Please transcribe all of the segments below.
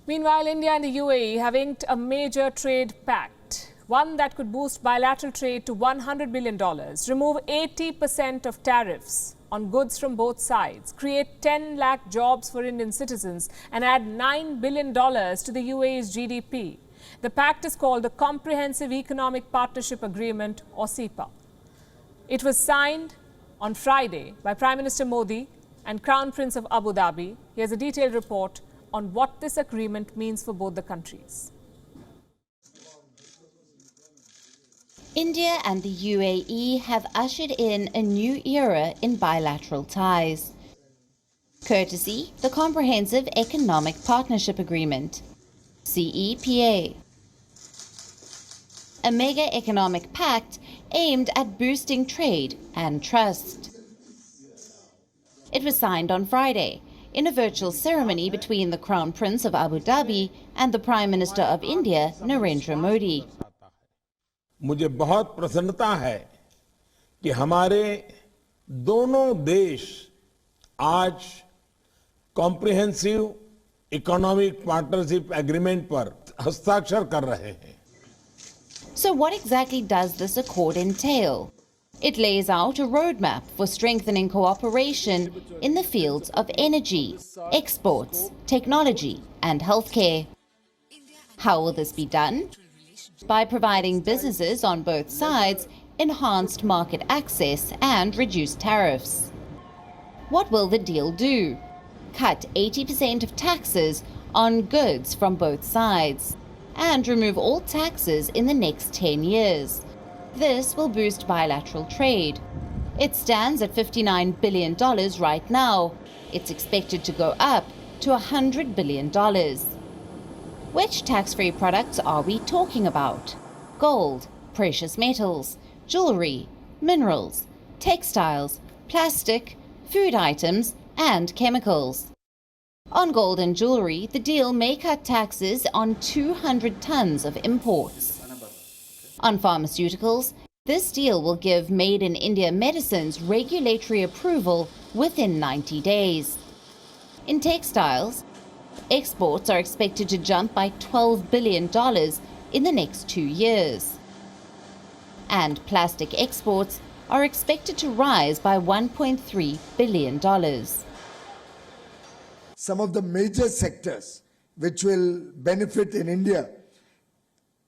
Meanwhile, India and the UAE have inked a major trade pact, one that could boost bilateral trade to $100 billion, remove 80% of tariffs on goods from both sides, create 10 lakh jobs for Indian citizens and add $9 billion to the UAE's GDP. The pact is called the Comprehensive Economic Partnership Agreement, or CEPA. It was signed on Friday by Prime Minister Modi and Crown Prince of Abu Dhabi. Here's a detailed report on what this agreement means for both the countries. India and the UAE have ushered in a new era in bilateral ties. Courtesy the Comprehensive Economic Partnership Agreement, CEPA. A mega economic pact aimed at boosting trade and trust. It was signed on Friday in a virtual ceremony between the Crown Prince of Abu Dhabi and the Prime Minister of India, Narendra Modi. मुझे बहुत प्रसन्नता है कि हमारे दोनों देश आज comprehensive economic partnership agreement पर हस्ताक्षर कर रहे हैं. So what exactly does this accord entail? It lays out a roadmap for strengthening cooperation in the fields of energy, exports, technology and healthcare. How will this be done? By providing businesses on both sides enhanced market access and reduced tariffs. What will the deal do? Cut 80% of taxes on goods from both sides and remove all taxes in the next 10 years. This will boost bilateral trade. It stands at $59 billion right now. It's expected to go up to $100 billion. Which tax-free products are we talking about? Gold, precious metals, jewelry, minerals, textiles, plastic, food items, and chemicals. On gold and jewelry, the deal may cut taxes on 200 tons of imports. On pharmaceuticals, this deal will give Made in India medicines regulatory approval within 90 days. In textiles, exports are expected to jump by $12 billion in the next 2 years. And plastic exports are expected to rise by $1.3 billion. Some of the major sectors which will benefit in India: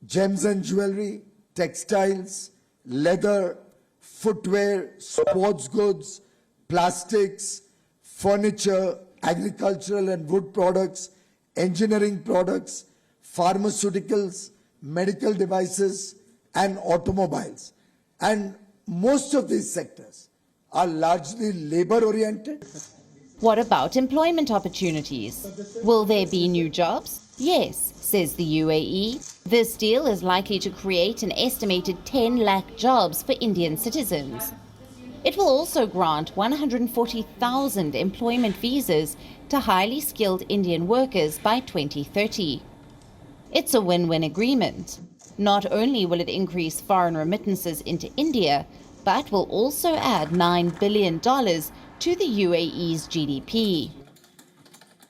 gems and jewelry, textiles, leather, footwear, sports goods, plastics, furniture, agricultural and wood products, engineering products, pharmaceuticals, medical devices, and automobiles. And most of these sectors are largely labor-oriented. What about employment opportunities? Will there be new jobs? Yes, says the UAE. This deal is likely to create an estimated 10 lakh jobs for Indian citizens. It will also grant 140,000 employment visas to highly skilled Indian workers by 2030. It's a win-win agreement. Not only will it increase foreign remittances into India, but will also add $9 billion to the UAE's GDP.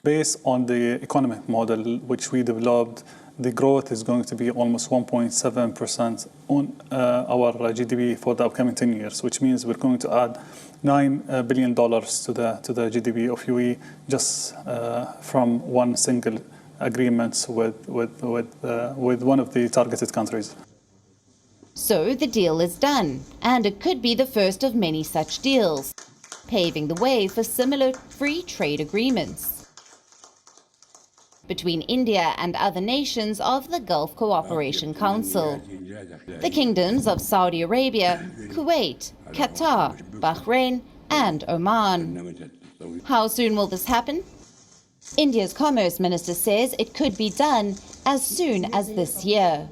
Based on the economic model which we developed, the growth is going to be almost 1.7% on our GDP for the upcoming 10 years, which means we're going to add $9 billion to the GDP of UAE just from one single agreement with one of the targeted countries. So the deal is done, and it could be the first of many such deals, paving the way for similar free trade agreements between India and other nations of the Gulf Cooperation Council. The kingdoms of Saudi Arabia, Kuwait, Qatar, Bahrain, and Oman. How soon will this happen? India's Commerce Minister says it could be done as soon as this year.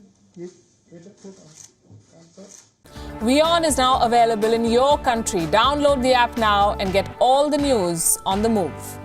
WION is now available in your country. Download the app now and get all the news on the move.